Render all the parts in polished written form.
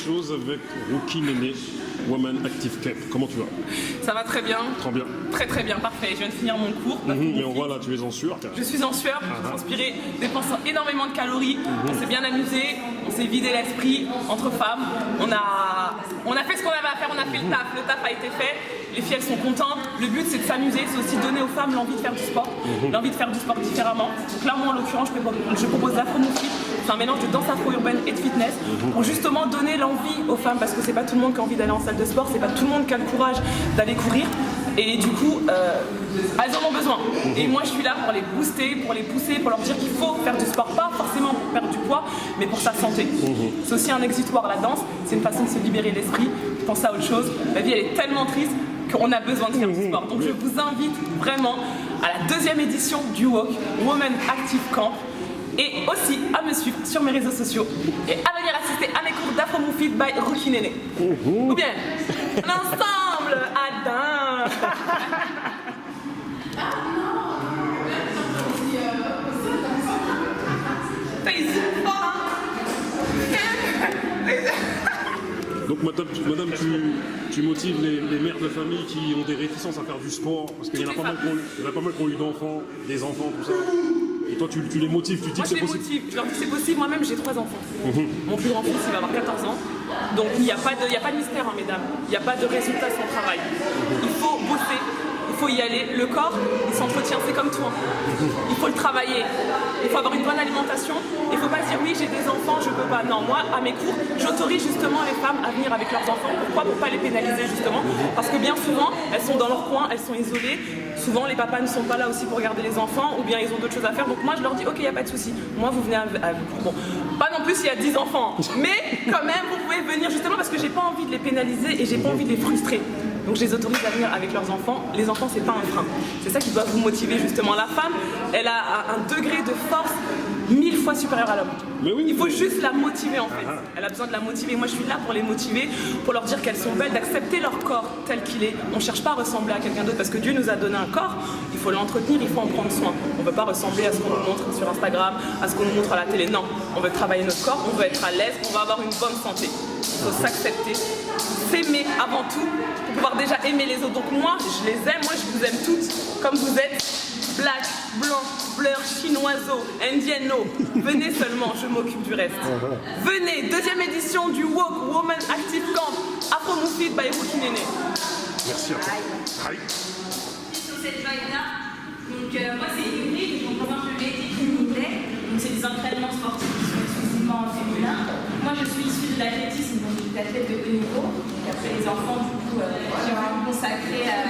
chose avec Rookie Néné, Woman Active Camp. Comment tu vas? Ça va très bien. Très bien. Très très bien, parfait. Je viens de finir mon cours. Mais on voit là, tu es en sueur. Je suis en sueur, j'ai transpiré, dépensant énormément de calories. On s'est bien amusé, on s'est vidé l'esprit entre femmes. On a fait ce qu'on avait à faire, on a fait le taf a été fait. Les filles elles sont contentes. Le but c'est de s'amuser, c'est aussi donner aux femmes l'envie de faire du sport, l'envie de faire du sport différemment. Donc là moi en l'occurrence je propose l'afro-moufie. C'est un mélange de danse afro-urbaine et de fitness pour justement donner l'envie aux femmes parce que c'est pas tout le monde qui a envie d'aller en salle de sport, c'est pas tout le monde qui a le courage d'aller courir. Et du coup, elles en ont besoin. Et moi, je suis là pour les booster, pour les pousser, pour leur dire qu'il faut faire du sport, pas forcément pour perdre du poids, mais pour sa santé. C'est aussi un exutoire, la danse. C'est une façon de se libérer l'esprit, penser à autre chose. La vie, elle est tellement triste qu'on a besoin de faire du sport. Donc, je vous invite vraiment à la deuxième édition du WOC, Women Active Camp. Et aussi à me suivre sur mes réseaux sociaux et à venir assister à mes cours d'Afro-Moufie by Rookie Néné. Ou bien, ensemble, Adam. Donc madame, tu motives les mères de famille qui ont des réticences à faire du sport, parce qu'il y en a pas mal qui ont eu d'enfants, des enfants, tout ça. Et toi tu les motives, tu dis que c'est possible. Moi je les motive, je leur dis que c'est possible, moi-même j'ai 3 enfants. Mon plus grand fils il va avoir 14 ans, donc il n'y a pas de mystère hein, mesdames, il n'y a pas de résultat sans travail. Il faut bosser, il faut y aller, le corps il s'entretient, c'est comme toi. Il faut le travailler, il faut avoir une bonne alimentation, il ne faut pas se dire oui j'ai des enfants, je peux pas. Non, moi à mes cours, j'autorise justement les femmes à venir avec leurs enfants. Pourquoi? Pour pas les pénaliser justement, parce que bien souvent elles sont dans leur coin, elles sont isolées. Souvent les papas ne sont pas là aussi pour garder les enfants ou bien ils ont d'autres choses à faire. Donc moi je leur dis ok il n'y a pas de souci. Moi vous venez à bon, pas non plus s'il y a 10 enfants. Mais quand même vous pouvez venir justement parce que j'ai pas envie de les pénaliser et j'ai pas envie de les frustrer. Donc je les autorise à venir avec leurs enfants. Les enfants c'est pas un frein. C'est ça qui doit vous motiver justement. La femme elle a un degré de force 1000 fois supérieur à l'homme. Oui, il faut juste la motiver en fait. Elle a besoin de la motiver. Moi je suis là pour les motiver, pour leur dire qu'elles sont belles, d'accepter leur corps tel qu'il est. On ne cherche pas à ressembler à quelqu'un d'autre parce que Dieu nous a donné un corps, il faut l'entretenir, il faut en prendre soin. On ne peut pas ressembler à ce qu'on nous montre sur Instagram, à ce qu'on nous montre à la télé. Non, on veut travailler notre corps, on veut être à l'aise, on va avoir une bonne santé. Il faut s'accepter, s'aimer avant tout pour pouvoir déjà aimer les autres. Donc moi je les aime, moi je vous aime toutes comme vous êtes. Black, blanc, bleur, chinoiseau, indienno. Venez seulement, je m'occupe du reste. Venez, deuxième édition du WOC, Woman Active Camp, Afro-Moufie by Rookie Néné. Merci à toi. Sur cette vague-là, donc moi c'est hybride, donc comment je l'ai décliné. Donc c'est des entraînements sportifs qui sont exclusivement féminins. Moi je suis issue de l'athlétisme, donc je suis athlète de haut niveau. Donc après les enfants, du coup, j'ai vraiment consacré à...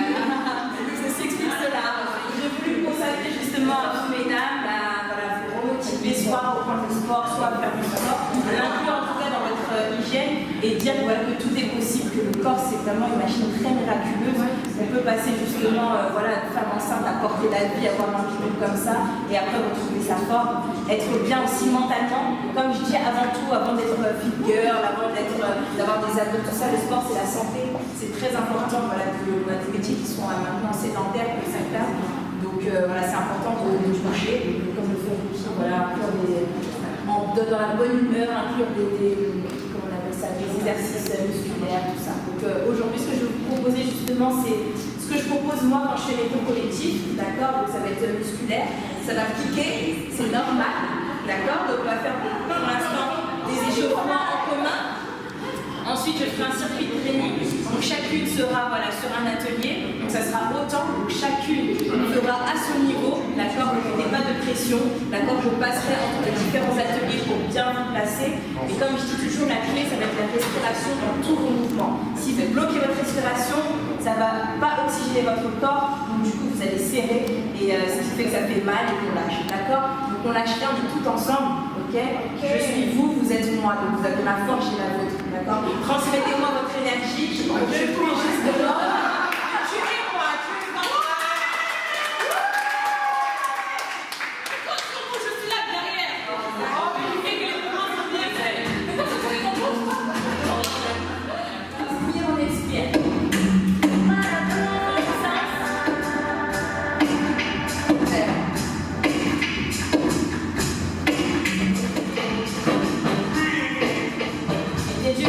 Ceci explique cela. J'ai voulu me consacrer justement à tous mes dames, voilà, vous remotiver soit à reprendre le sport, soit à faire du sport, l'inclure en tout cas dans votre hygiène et dire voilà, que tout est possible, que le corps c'est vraiment une machine très miraculeuse. On peut passer justement voilà, de femme enceinte à porter la vie, avoir un pilule comme ça et après retrouver sa forme, être bien aussi mentalement. Comme je dis avant tout, avant d'être fit girl, avant d'avoir des abdos, tout ça, le sport c'est la santé, c'est très important voilà, des métiers qui sont maintenant sédentaires comme ça. Donc voilà, c'est important de toucher, comme le fait Rookie, voilà, dans la bonne humeur, inclure comment on appelle ça, des exercices musculaires, tout ça. Donc aujourd'hui, ce que je vais vous proposer justement, c'est ce que je propose moi quand je fais les cours collectifs, d'accord? Donc ça va être musculaire, ça va piquer, c'est normal, d'accord? Donc on va faire pour l'instant des échauffements en commun. Ensuite, je ferai un circuit de training. Donc, chacune sera voilà, sur un atelier. Donc, ça sera autant. Donc, chacune fera à son niveau. D'accord? Donc, il n'y a pas de pression. D'accord? Je passerai entre les différents ateliers pour bien vous placer. Et comme je dis toujours, la clé, ça va être la respiration dans tous vos mouvements. Si vous bloquez votre respiration, ça ne va pas oxygéner votre corps. Donc, du coup, vous allez serrer. Et ce qui fait que ça fait mal et qu'on lâche. D'accord? Donc, on lâche rien du tout ensemble. Okay. Je suis vous, vous êtes moi, donc vous avez ma force, j'ai la vôtre, d'accord? Transmettez-moi votre énergie, je puis juste de l'ordre. Tuez-moi, tuez-moi. Contre vous, je suis là derrière. Vérifiez que les mouvements sont bien faits. Oui, on expire. Dieu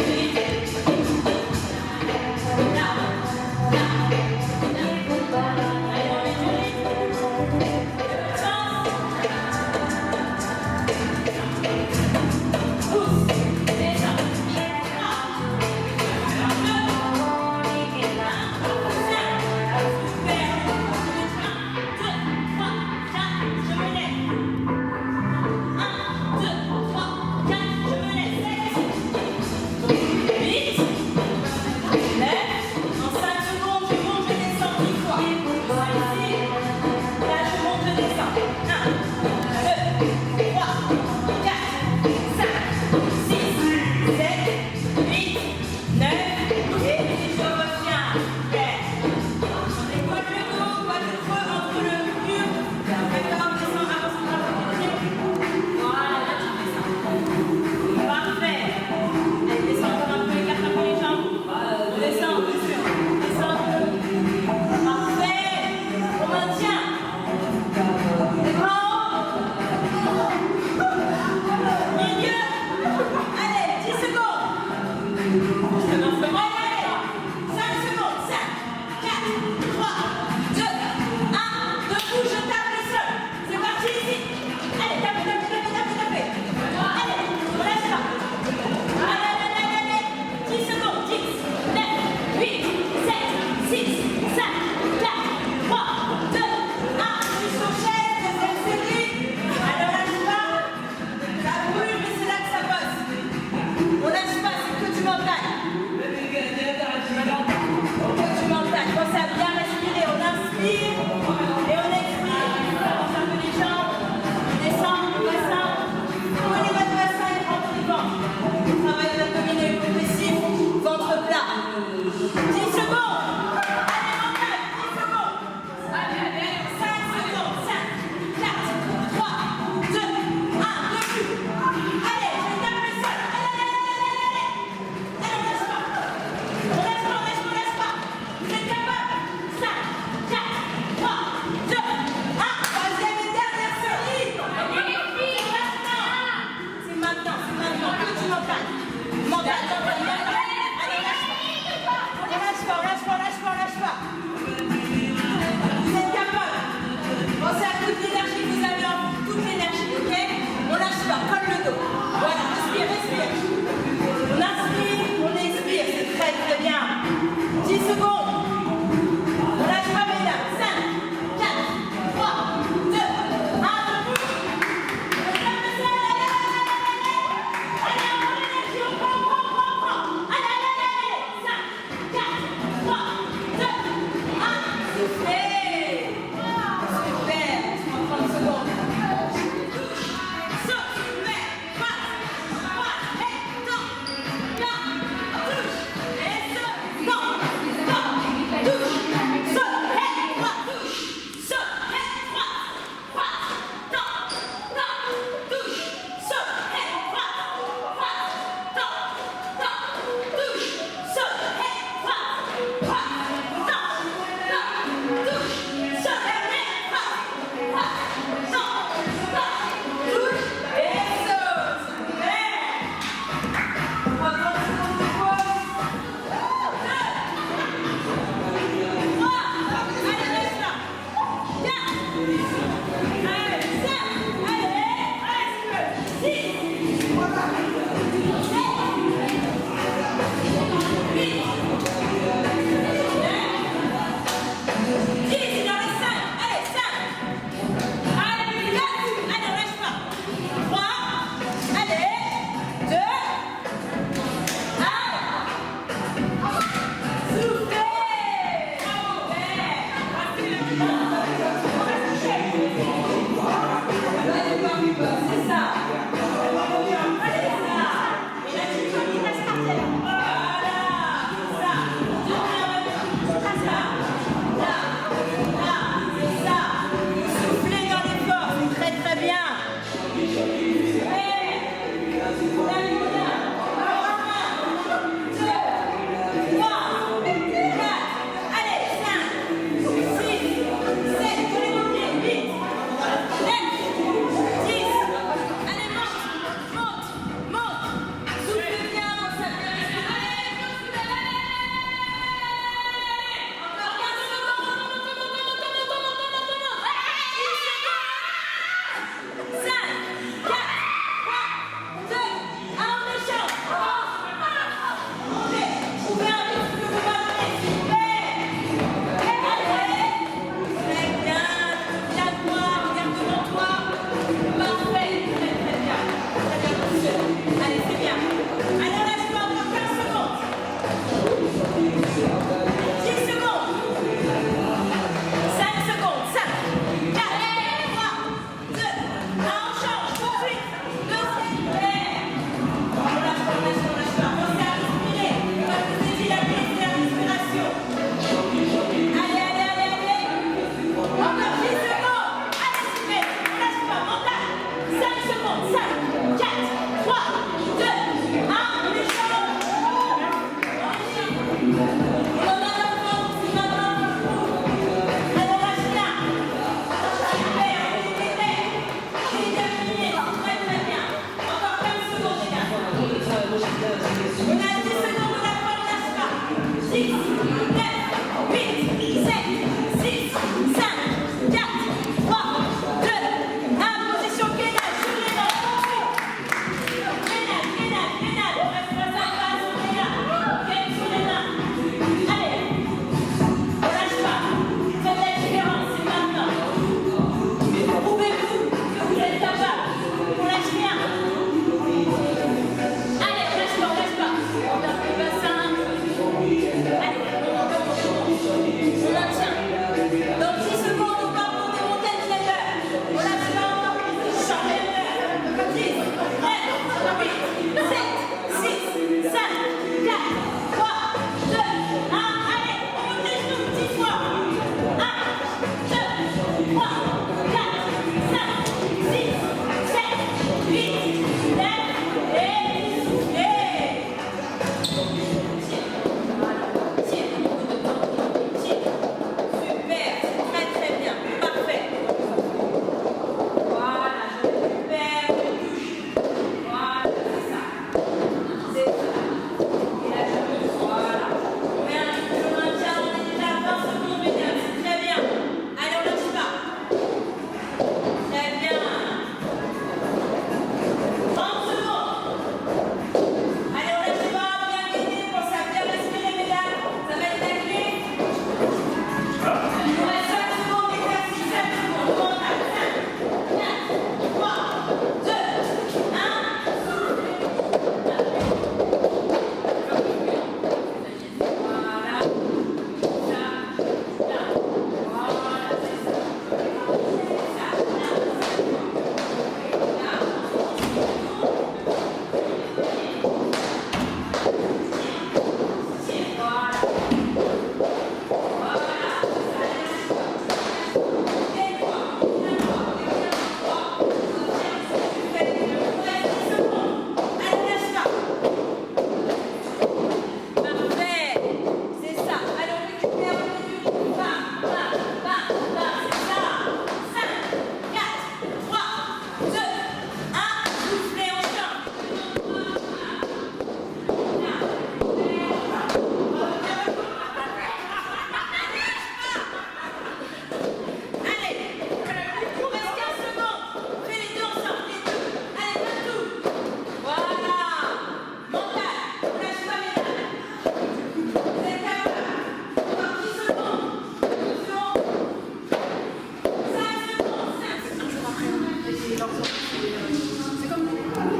C'est comme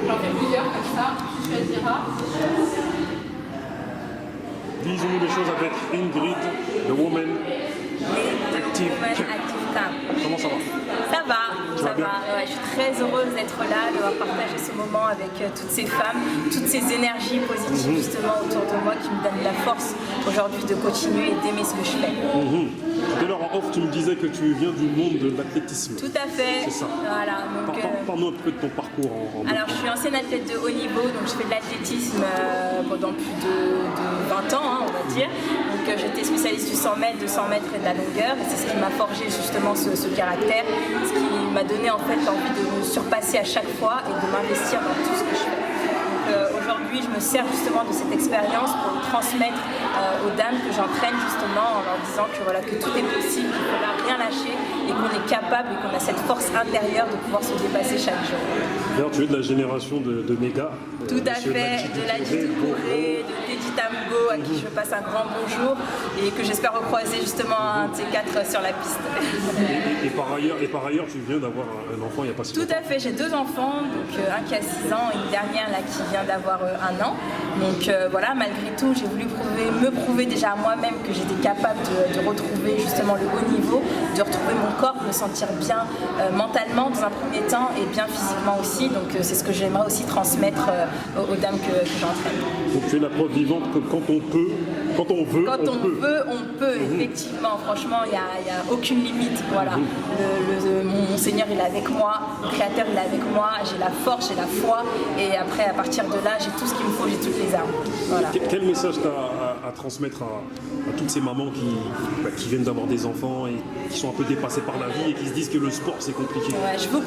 j'en fais plusieurs comme ça, tu choisiras. Disons les choses avec Ingrid, the woman active. Comment ça va? Ça va, ouais, je suis très heureuse d'être là, de pouvoir partager ce moment avec toutes ces femmes, toutes ces énergies positives justement autour de moi qui me donnent la force aujourd'hui de continuer et d'aimer ce que je fais. Tout à l'heure en off, tu me disais que tu viens du monde de l'athlétisme. Tout à fait. C'est ça. Voilà. Parle-nous un peu de ton parcours Alors, je suis ancienne athlète de haut niveau, donc je fais de l'athlétisme pendant plus de 20 ans, on va dire. Donc, j'étais spécialiste du 100 mètres, 200 mètres et de la longueur. Et c'est ce qui m'a forgé justement ce caractère, ce qui m'a donné en fait l'envie de me surpasser à chaque fois et de m'investir dans tout ce que je fais. Aujourd'hui, je me sers justement de cette expérience pour transmettre aux dames que j'entraîne justement en leur disant que, voilà, que tout est possible, qu'il ne faut rien lâcher et qu'on est capable et qu'on a cette force intérieure de pouvoir se dépasser chaque jour. D'ailleurs, tu es de la génération de Méga. Tout à fait, de la Touré, de Teddy Tambo, à qui je passe un grand bonjour et que j'espère recroiser justement un de ces quatre sur la piste. Et par ailleurs, tu viens d'avoir un enfant il n'y a pas si longtemps. Tout à fait, j'ai 2 enfants, donc un qui a 6 ans et une dernière là qui vient d'avoir 1 an. Donc voilà, malgré tout, j'ai voulu me prouver déjà à moi-même que j'étais capable de retrouver justement le haut niveau, de retrouver mon corps, me sentir bien mentalement dans un premier temps et bien physiquement aussi. Donc c'est ce que j'aimerais aussi transmettre aux dames que j'entraîne. Donc tu es la preuve vivante que quand on veut, on peut. Effectivement, franchement, il n'y a aucune limite. Voilà. Mon Seigneur, il est avec moi, le Créateur, il est avec moi, j'ai la force, j'ai la foi, et après, à partir de là, j'ai tout ce qu'il me faut, j'ai toutes les armes. Voilà. Quel message tu as à transmettre à toutes ces mamans qui viennent d'avoir des enfants et qui sont un peu dépassées par la vie et qui se disent que le sport, c'est compliqué? Ouais, je vous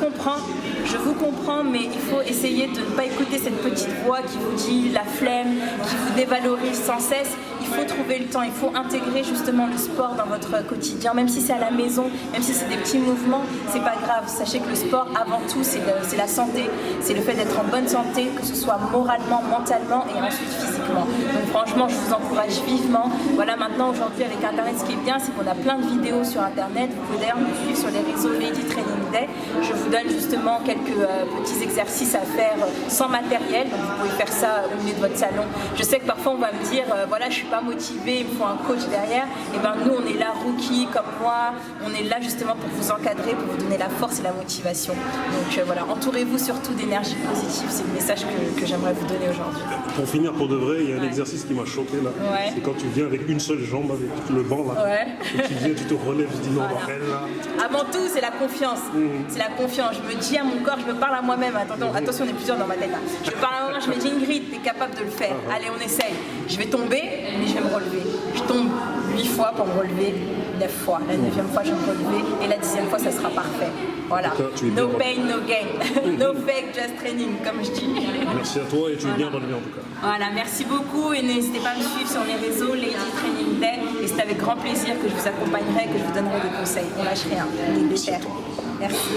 comprends, mais il faut essayer de ne pas écouter cette petite voix qui vous dit la flemme, qui vous dévalorise sans cesse. Il faut trouver le temps, il faut intégrer justement le sport dans votre quotidien, même si c'est à la maison, même si c'est des petits mouvements, c'est pas grave. Sachez que le sport, avant tout, c'est la santé, c'est le fait d'être en bonne santé, que ce soit moralement, mentalement et ensuite physiquement. Donc franchement, je vous encourage vivement. Voilà, maintenant, aujourd'hui, avec Internet, ce qui est bien, c'est qu'on a plein de vidéos sur Internet. Vous pouvez d'ailleurs me suivre sur les réseaux Lady Training Day. Je vous donne justement quelques petits exercices à faire sans matériel, donc vous pouvez faire ça au milieu de votre salon. Je sais que parfois, on va me dire, voilà, je suis pas motivée, il me faut un coach derrière. Et ben nous, on est là, rookie comme moi, on est là justement pour vous encadrer, pour vous donner la force et la motivation. Donc voilà, entourez-vous surtout d'énergie positive, c'est le message que j'aimerais vous donner aujourd'hui. Pour finir, pour de vrai, il y a un exercice qui m'a choqué là. Ouais. C'est quand tu viens avec une seule jambe, avec le banc là. Ouais. Et tu viens, tu te relèves, tu dis non, Voilà. elle là. Avant tout, c'est la confiance. C'est la confiance. Je me dis à mon corps, je me parle à moi-même. Attention, on est plusieurs dans ma tête là. Je me parle à moi-même, je me dis Ingrid, t'es capable de le faire. Allez, on essaye. Je vais tomber, mais je vais me relever. Je tombe 8 fois pour me relever, 9 fois. La 9e fois, je vais me relever. Et la 10e fois, ça sera parfait. Voilà. No pain, no gain. No fake, just training, comme je dis. Merci à toi et tu es bien relevé en tout cas. Voilà, merci beaucoup et n'hésitez pas à me suivre sur les réseaux Lady Training Day et c'est avec grand plaisir que je vous accompagnerai, que je vous donnerai des conseils. On lâche rien, on est déter. Merci.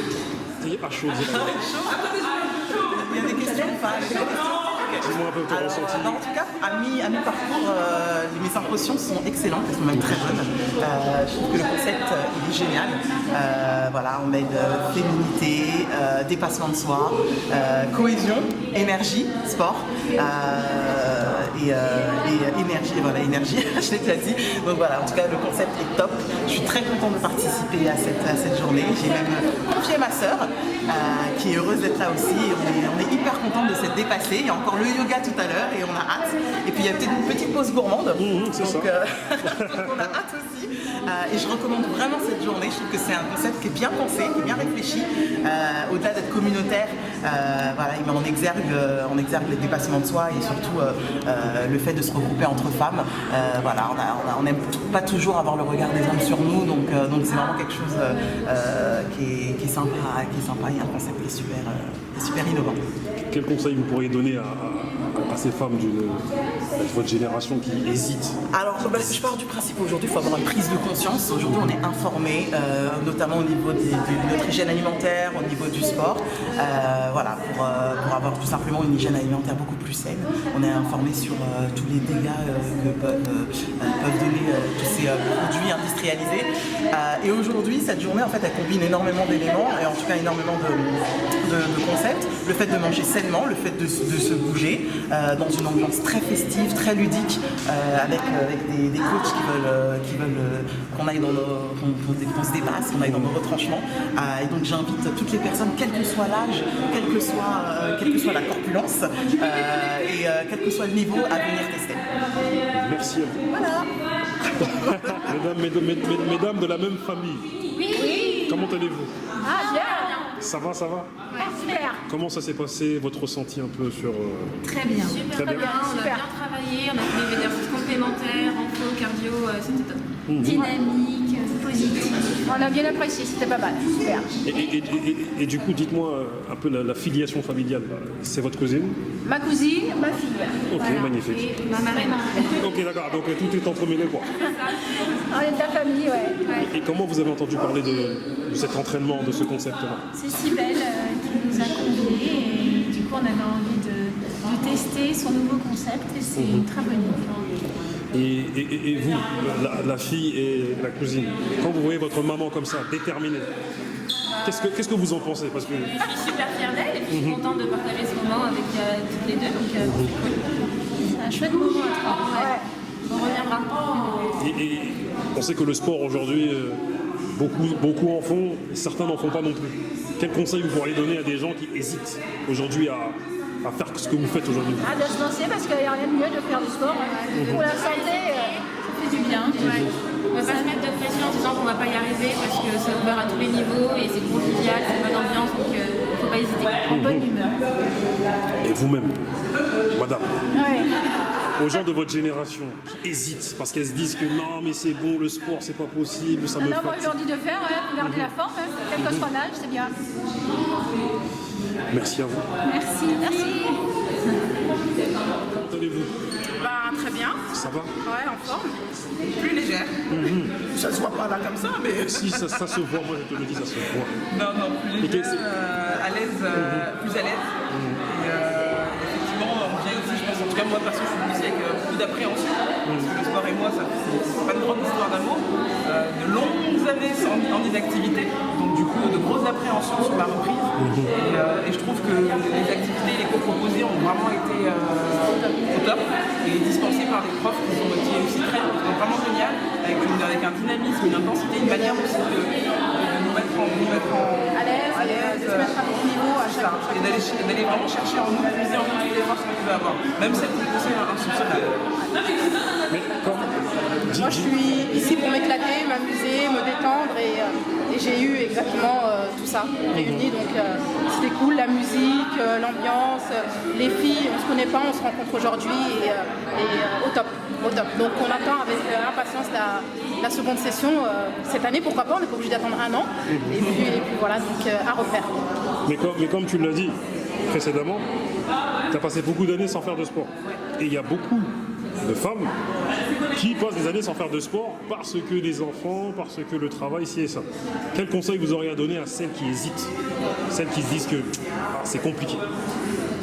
T'es à chaud, dis-moi. Il y a des questions ou pas? Dis-moi un peu ton ressenti. En tout cas, à mi-parcours, mes impressions sont excellentes, elles sont même très bonnes. Je trouve que le concept il est génial. Voilà, on mêle féminité, dépassement de soi, cohésion, énergie, sport. Et énergie, voilà, énergie, je l'ai déjà dit. Donc voilà, en tout cas, le concept est top. Je suis très contente de participer à cette journée. J'ai même confié ma sœur, qui est heureuse d'être là aussi. On est hyper contente de s'être dépassée. Il y a encore le yoga tout à l'heure et on a hâte. Et puis il y a peut-être une petite pause gourmande. C'est ça. Donc on a hâte aussi. Et je recommande vraiment cette journée. Je trouve que c'est un concept qui est bien pensé, qui est bien réfléchi. Au-delà d'être communautaire, voilà, il met en exergue les dépassements de soi et surtout le fait de se regrouper entre femmes. Voilà, on n'aime pas toujours avoir le regard des hommes sur nous, donc c'est vraiment quelque chose qui est sympa, et un concept qui est super innovant. Quel conseil vous pourriez donner à ces femmes de votre génération qui hésitent? Alors, je pars du principe aujourd'hui, il faut avoir une prise de conscience. Aujourd'hui, on est informé, notamment au niveau de notre hygiène alimentaire, au niveau du sport. Voilà, pour avoir tout simplement une hygiène alimentaire beaucoup plus saine. On est informé sur tous les dégâts que peuvent donner tous ces produits industrialisés. Et aujourd'hui, cette journée, en fait, elle combine énormément d'éléments et en tout cas énormément de concept, le fait de manger sainement, le fait de se bouger dans une ambiance très festive, très ludique, avec des coachs qui veulent qu'on aille qu'on se dépasse, qu'on aille dans nos retranchements. Et donc j'invite toutes les personnes, quel que soit l'âge, quelle que soit la corpulence et quel que soit le niveau, à venir tester. Merci à vous. Voilà. Mesdames de la même famille, Oui. comment allez-vous? Ah, bien. Ça va, ça va? Super. Comment ça s'est passé, votre ressenti un peu sur... Très bien. Très bien. On a bien travaillé, on a fait des exercices complémentaires, renfo, cardio, c'était top. Dynamique, positif. On a bien apprécié, c'était pas mal. Super. Et du coup, dites-moi un peu la filiation familiale. C'est votre cousine? Ma cousine, ma fille. Ok, magnifique. Et ma marraine. Ok, d'accord, donc tout est entremêlé, quoi. On est de la famille, ouais. Et comment vous avez entendu parler de cet entraînement, de ce concept-là? C'est Cybèle qui nous a conviés et du coup on avait envie de tester son nouveau concept et c'est une très bonne idée. Et vous, la fille et la cousine, quand vous voyez votre maman comme ça, déterminée, qu'est-ce que vous en pensez? Parce que... Je suis super fière d'elle et puis je suis contente de partager ce moment avec toutes les deux, donc c'est cool. C'est un chouette moment à trois. Ouais. On reviendra. Et on sait que le sport aujourd'hui, beaucoup en font, certains n'en font pas non plus. Quel conseil vous pourriez donner à des gens qui hésitent aujourd'hui à faire ce que vous faites aujourd'hui? Ah, de se lancer parce qu'il n'y a rien de mieux de faire du sport. Pour la santé, Ça fait du bien. Ouais. On ne va pas se mettre de pression en disant qu'on ne va pas y arriver parce que c'est ouvert à tous les niveaux et c'est convivial, c'est bonne ambiance, donc il ne faut pas hésiter. En bonne humeur. Et vous-même, madame, ouais. aux gens de votre génération qui hésitent parce qu'elles se disent que non mais c'est bon, le sport c'est pas possible, ça me Non, moi je fatigue. leur dis de faire, pour garder la forme, quel que soit l'âge, c'est bien. Merci à vous. Merci. Comment allez-vous? Très bien, Ça va? ouais, en forme, plus légère. Ça se voit pas là comme ça, mais... Si, ça se voit, moi je te le dis, ça se voit. Non, plus Et légère, à l'aise, plus à l'aise. Et effectivement, on vient aussi, je pense, en tout cas moi perso, je suis venu ici avec beaucoup d'appréhension. Parce que le sport et moi, c'est pas une grande histoire d'amour. De longues années en inactivité, donc du coup de grosses appréhensions sur ma reprise. Et je trouve que les activités, les cours proposés ont vraiment été au top et dispensés par des profs qui aussi très vraiment génial, avec un dynamisme, une intensité, une manière aussi de nous mettre À l'aise, de se mettre à notre niveau à chaque fois. et d'aller vraiment chercher en nous, puiser en nous toutes les forces qu'on pouvait avoir, même celles qui possèdent un soupçonnable. Mais quand... Moi, je suis ici pour m'éclater, m'amuser, me détendre et j'ai eu exactement tout ça réuni. Donc, c'était cool, la musique, l'ambiance, les filles, on se connaît pas, on se rencontre aujourd'hui et au top, au top. Donc, on attend avec impatience la seconde session cette année. Pourquoi pas, on n'est pas obligé d'attendre un an. Et puis voilà, donc à refaire. Mais comme tu l'as dit précédemment, tu as passé beaucoup d'années sans faire de sport. Et il y a beaucoup de femmes qui passent des années sans faire de sport parce que les enfants, parce que le travail, ci et ça. Quel conseil vous auriez à donner à celles qui hésitent, celles qui se disent que c'est compliqué?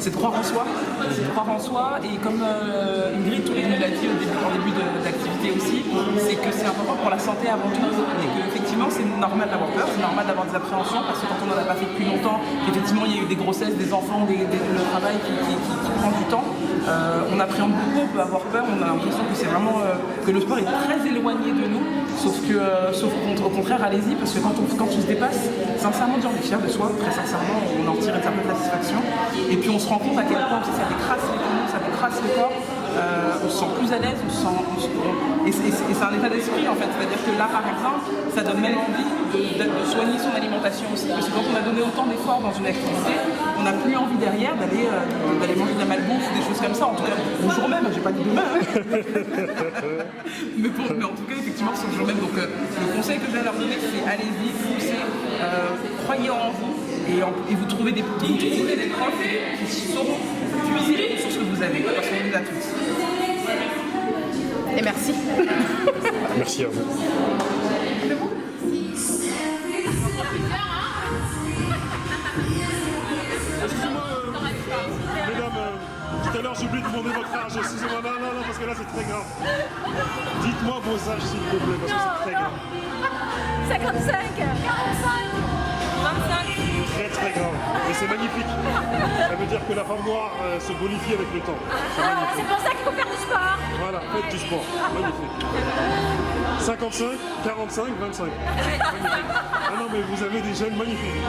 C'est de croire en soi, et comme Ingrid tous les deux l'a dit en début d'activité aussi, c'est que c'est important pour la santé avant tout et qu'effectivement c'est normal d'avoir peur, c'est normal d'avoir des appréhensions parce que quand on n'en a pas fait depuis longtemps, qu'effectivement il y a eu des grossesses, des enfants, le travail qui prend du temps, on appréhende beaucoup, on peut avoir peur, on a l'impression que c'est vraiment que le sport est très éloigné de nous, sauf au contraire allez-y parce que quand on se dépasse, sincèrement on est fier de soi, très sincèrement on en tire une certaine satisfaction et puis on se rend compte à quel point aussi ça décrasse les poumons, ça décrasse le corps, on se sent plus à l'aise, et c'est un état d'esprit en fait, c'est-à-dire que là par exemple, ça donne même envie de soigner son alimentation aussi, parce que quand on a donné autant d'efforts dans une activité, on n'a plus envie derrière d'aller manger de la malbouffe ou des choses comme ça, en tout cas le jour même, j'ai pas dit demain, mais en tout cas effectivement c'est le jour même, donc le conseil que je vais leur donner c'est allez-y, foncez, croyez en vous, et vous trouvez des profs qui sauront puiser les ressources que vous avez, parce qu'on les a tous. Et merci. Merci à vous. Excusez-moi, mesdames, tout à l'heure j'ai oublié de demander votre âge. Excusez-moi, non, parce que là c'est très grave. Dites-moi vos âges s'il vous plaît, parce que c'est très grave. 55, 45, 25. très très grave. Mais c'est magnifique. Ça veut dire que la femme noire se bonifie avec le temps. C'est magnifique. C'est pour ça qu'il faut faire du sport. Voilà, faites du sport. Magnifique. 55, 45, 25. Magnifique. Ah non, mais vous avez des jeunes magnifiques.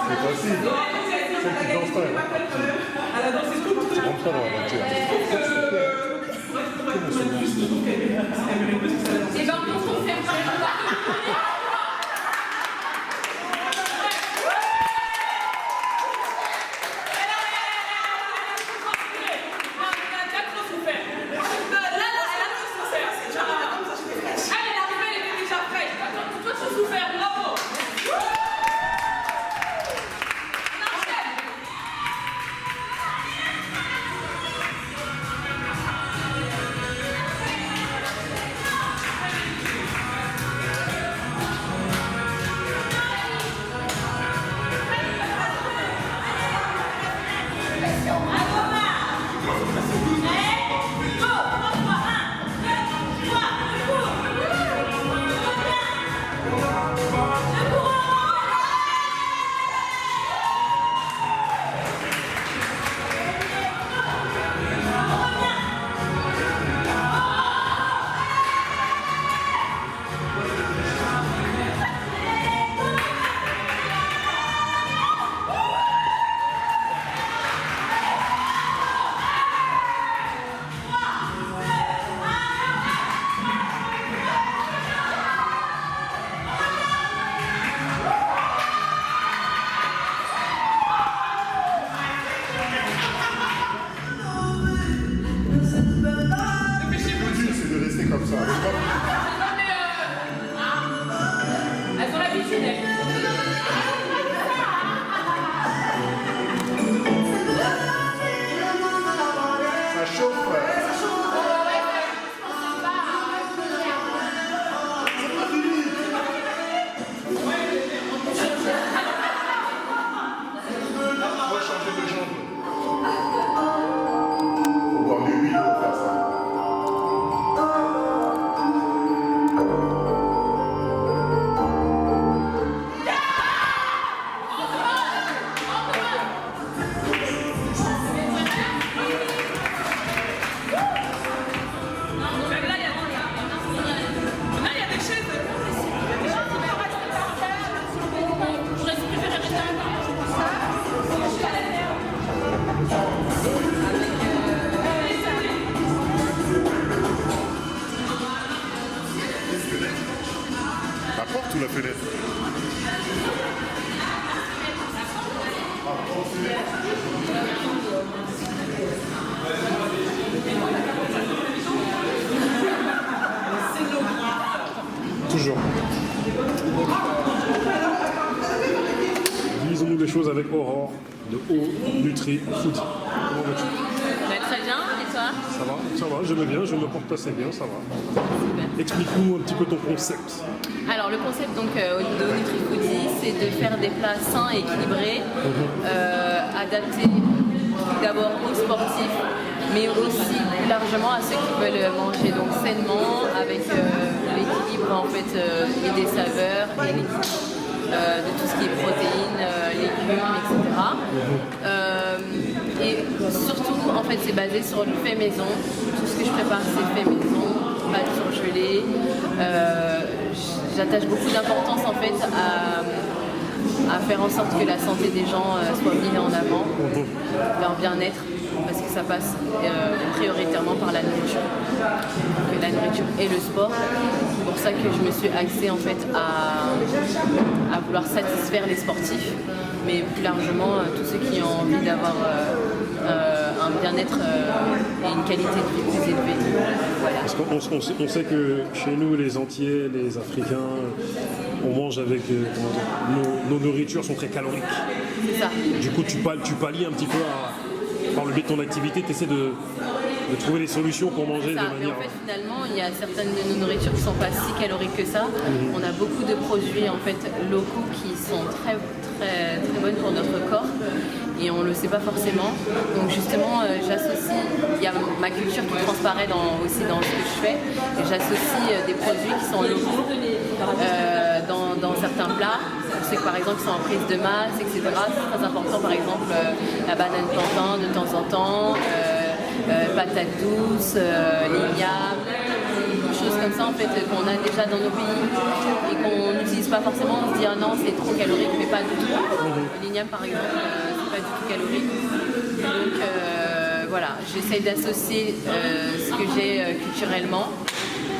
C'est facile. Celle qui danse pas, elle va partir. C'est comme ça dans la voiture. Et ben, on fait comme ça. Elles ont l'habitude, elles. Ça chauffe. On va changer de jambe. Faut boire de l'huile pour faire ça. La porte ou la fenêtre? Toujours. Disons-nous les choses avec Aurore de Haut Nutri Food. Comment vas-tu? Très bien, et toi? Ça va, je vais bien, je me porte assez bien, ça va. Explique-nous un petit peu ton concept. Alors le concept donc de NutriFoodie, c'est de faire des plats sains et équilibrés, adaptés d'abord aux sportifs, mais aussi plus largement à ceux qui veulent manger donc sainement, avec l'équilibre en fait et des saveurs et l'équilibre de tout ce qui est protéines, légumes, etc. Et surtout en fait c'est basé sur le fait maison. Tout ce que je prépare c'est fait maison, pâtes surgelées. J'attache beaucoup d'importance en fait à faire en sorte que la santé des gens soit mise en avant, leur bien-être, parce que ça passe prioritairement par la nourriture. Donc, la nourriture et le sport. C'est pour ça que je me suis axée en fait à vouloir satisfaire les sportifs, mais plus largement tous ceux qui ont envie d'avoir un bien-être et une qualité de vie plus élevée. Voilà. Parce qu'on sait que chez nous, les Antillais, les Africains, on mange avec nos nourritures sont très caloriques. C'est ça. Du coup, tu pallies un petit peu par le biais de ton activité, tu essaies de trouver des solutions pour manger de manière... Mais en fait, finalement, il y a certaines de nos nourritures qui ne sont pas si caloriques que ça. On a beaucoup de produits en fait locaux qui sont très bonnes pour notre corps et on ne le sait pas forcément. Donc justement, j'associe, il y a ma culture qui transparaît aussi dans ce que je fais, et j'associe des produits qui sont locaux dans certains plats. Je sais que par exemple ils sont en prise de masse, etc. C'est très important, par exemple la banane plantain de temps en temps, patates douces, l'igname. Je choses comme ça en fait qu'on a déjà dans nos pays et qu'on n'utilise pas forcément. On se dit ah non c'est trop calorique, mais pas du tout. L'igname par exemple, c'est pas du tout calorique. Donc voilà, j'essaye d'associer ce que j'ai culturellement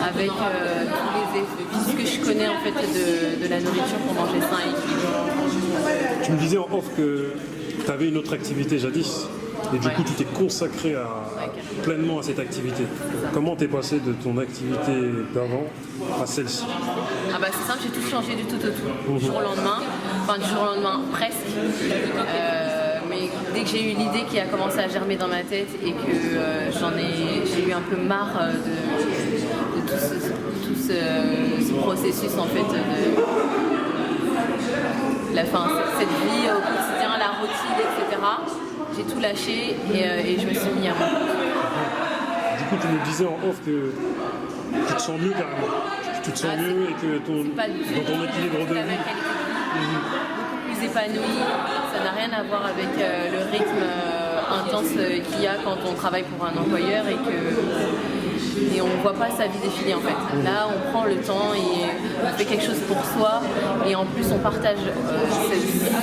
avec tout ce que je connais en fait de la nourriture pour manger sain et équilibré. Tu me disais en off que tu avais une autre activité jadis. Et du coup, tu t'es consacré pleinement à cette activité. Comment t'es passé de ton activité d'avant à celle-ci? Ah bah c'est simple, j'ai tout changé du tout au tout. Du jour au lendemain, enfin du jour au lendemain presque. Mais dès que j'ai eu l'idée qui a commencé à germer dans ma tête et que j'ai eu un peu marre de tout ce processus en fait cette vie au quotidien, la routine, etc. J'ai tout lâché et je me suis mis à moi. Du coup, tu me disais en off que tu te sens mieux carrément. Tu te sens mieux et que dans ton équilibre de vie. Beaucoup plus épanoui. Ça n'a rien à voir avec le rythme intense qu'il y a quand on travaille pour un employeur et on ne voit pas sa vie défiler en fait. Là, on prend le temps et on fait quelque chose pour soi et en plus on partage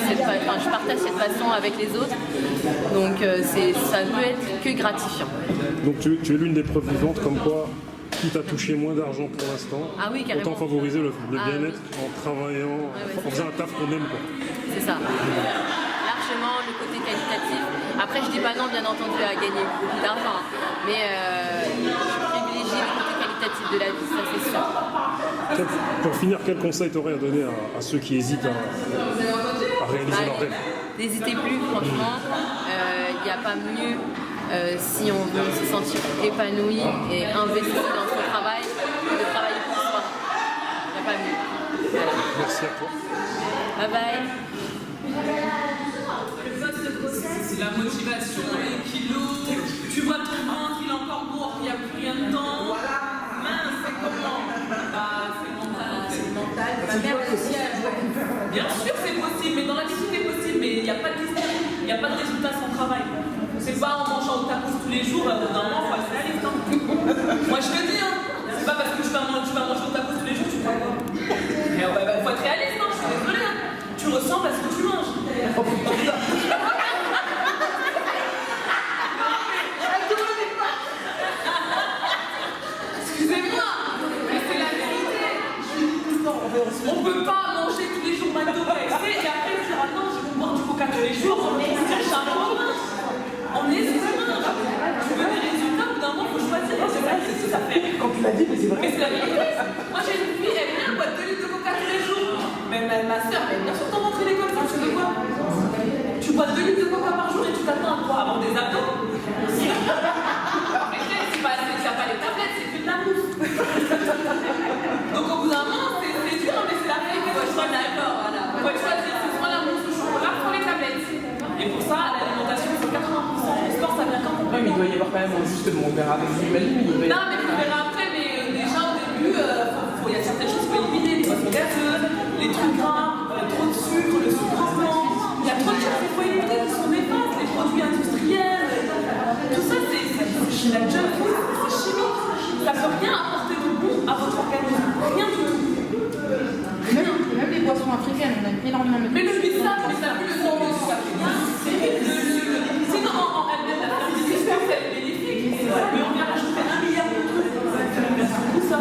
je partage cette passion avec les autres. Donc ça ne peut être que gratifiant. Donc tu es l'une des preuves vivantes comme quoi qui t'a touché moins d'argent pour l'instant, autant favoriser le bien-être en travaillant, en faisant un taf qu'on aime quoi. C'est ça. Largement le côté qualitatif. Après je dis pas non bien entendu à gagner beaucoup d'argent, mais je privilégie le côté qualitatif de la vie, ça c'est sûr. Pour finir, quel conseil t'aurais à donner à ceux qui hésitent à réaliser leur rêve? N'hésitez plus, franchement, il n'y a pas mieux si on veut se sentir épanoui et investi dans son travail que de travailler pour soi. Il n'y a pas mieux. Voilà. Merci à toi. Bye bye. C'est la motivation, les kilos, tu vois ton ventre, il est encore lourd, il n'y a plus rien dedans. Mince, c'est comment? C'est mental. C'est mental. Ma mère aussi a joué. Bien sûr c'est possible, mais dans la vie tout est possible, mais il n'y a pas de discipline, il n'y a pas de résultat sans travail. C'est pas en mangeant au tacos tous les jours, d'un moment, il faut assez aller. Moi je te dis, c'est pas parce que tu vas manger au tacos tous les jours, tu crois quoi? Il faut être réaliste, je suis désolée. Tu ressembles à ce que tu manges. Excusez-moi, mais c'est la vérité. On peut pas manger tous les jours McDo KFC et après dire ah non, je vais boire du Coca tous les jours. On est des humains. Tu veux des résultats, au bout d'un moment, il faut choisir. C'est ça fait. Quand tu l'as dit, mais c'est vrai. Mais c'est la vérité. Moi j'ai une fille, elle vient, elle boit 2 litres de Coca tous les jours. Mais ma soeur, elle vient sur ton rentrée l'école, ça, tu veux quoi? Tu bois 2 litres de Coca par jour et tu t'attends à quoi? Avoir des abdos? Tu n'as pas les tablettes, c'est plus de la mousse. Donc au bout d'un moment, c'est dur, mais c'est la vérité. Il faut choisir. Il faut choisir, c'est soit la mousse au chocolat, soit les tablettes. Et pour ça, l'alimentation, c'est 80%. Le sport, ça vient quand on peut. Oui, mais il doit y avoir quand même justement, on verra avec lui. Non, mais on verra après, mais déjà au début, il y a certaines choses qu'il faut éliminer. Les boissons gazeuses, les trucs gras, trop de sucre, le sucre blanc. Il y a trop de choses qu'il faut éliminer qui sont néfastes, les produits industriels. Tout ça, c'est la junk food, c'est chimique. Ça ne peut rien apporter de bon à votre organisme. Rien du tout. Même les boissons africaines, on a énormément de. Mais le bissap, mais ça a plus le nom du africain. Sinon, en elle-même, la famille du bissap, c'est bénéfique. Mais on vient rajouter 1 milliard de trucs. Tout ça.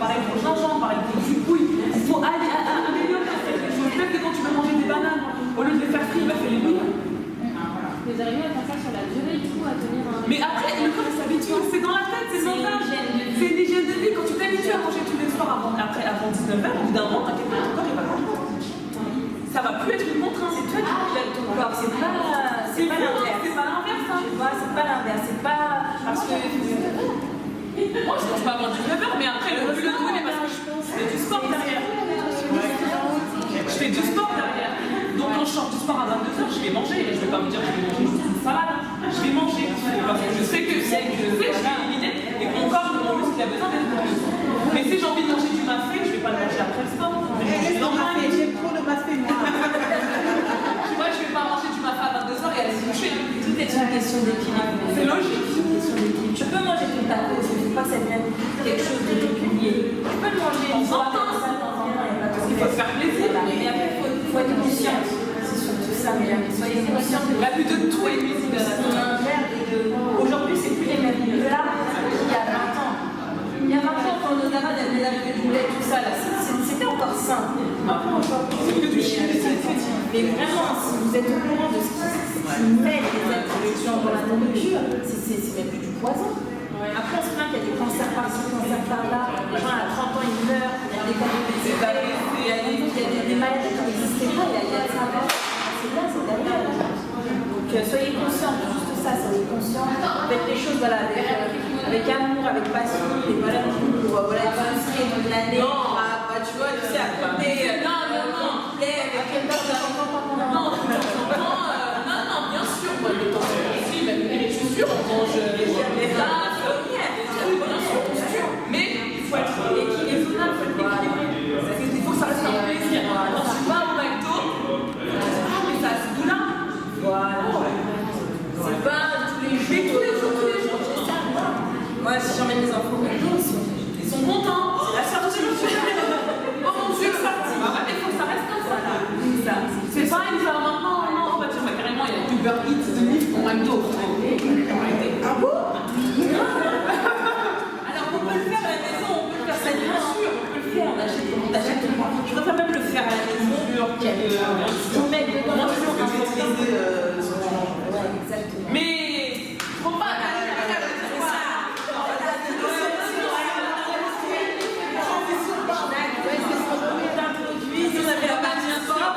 Pareil pour le gingembre, pareil pour le couille. Il faut aller améliorer les choses. Même que quand tu veux manger des bananes, au lieu de les faire frire, fais les bouillir. Vous arrivez à faire ça sur la durée, du coup, à tenir un. Mais après, le corps s'habitue, c'est dans la tête, c'est mental. C'est une hygiène de vie. Quand tu t'habitues à manger tous les soirs avant 19h, au bout d'un moment, t'inquiète pas, ton corps il va comprendre. Ça va plus être une contrainte, c'est toi qui pilotes ton corps. C'est pas l'inverse. C'est pas l'inverse, hein. C'est pas l'inverse. C'est pas. Parce que. Moi, je mange pas avant 19h, mais après, le but de donner parce que je fais du sport derrière. Je fais du sport derrière. Donc, quand je sors du sport à 22h, je vais manger. Je vais pas me dire que je vais manger juste une salade. Je vais manger. Parce que je sais que je vais éliminer et que mon corps, mon muscle, il a besoin d'être mangé. Mais si j'ai envie de manger du mafé, je vais pas le manger après le sport. J'aime trop le mafé, moi. Tu vois, je vais pas manger du mafé à 22h et aller se coucher. Tout est une question d'équilibre. C'est logique. notion d'équilibre. Tu peux manger ton taco, il ne faut pas que ça devienne quelque chose de régulier. Tu peux le manger une fois comme ça de temps en temps, parce qu'il faut se faire plaisir. Mais après, il faut être conscient. C'est surtout ça, mais soyez conscient de la plus de tout et musique de la aujourd'hui, c'est plus les mêmes plats qu'il y a 20 ans. Il y a 20 ans, quand nos darades avaient avec du poulet, tout ça, c'était encore sain. Maintenant, c'est que du chien. Mais vraiment, si vous êtes au courant de ce qui met les êtres dans la nourriture, c'est même plus du poison. Après, on se plaint qu'il y a des cancers par-ci, cancers par-là. Les gens à 30 ans, ils meurent. Il y a des maladies qui n'existaient pas. Il y a ça. C'est bien, c'est derrière. Donc, soyez conscients de juste ça. Soyez conscients. Faites les choses voilà, avec amour, avec passion. Et voilà, pour illustrer l'année. Tu vois, tu sais, à côté. Non, bien sûr. Moi, le temps aussi, même les chaussures, on mange les plats. Mais il faut être équilibré, il faut que ça reste un plaisir. Quand tu vas au McDo, mais ça a ce goût-là. Voilà. C'est pas tous les jours, c'est ça. Moi, si j'emmène les enfants au McDo, ils sont contents. C'est la sortie. Oh mon Dieu, sortie. Il faut que ça reste comme ça. C'est pas une fois maintenant, non, on va dire carrément, il y a Uber Eats de livres au McDo. Ah bon? On peut le faire à la maison, on peut le faire ça, bien sûr, on peut le faire, on achète. Je préfère même le faire à la maison. On met dedans, exactement. Mais, faut pas on avait la partie sport,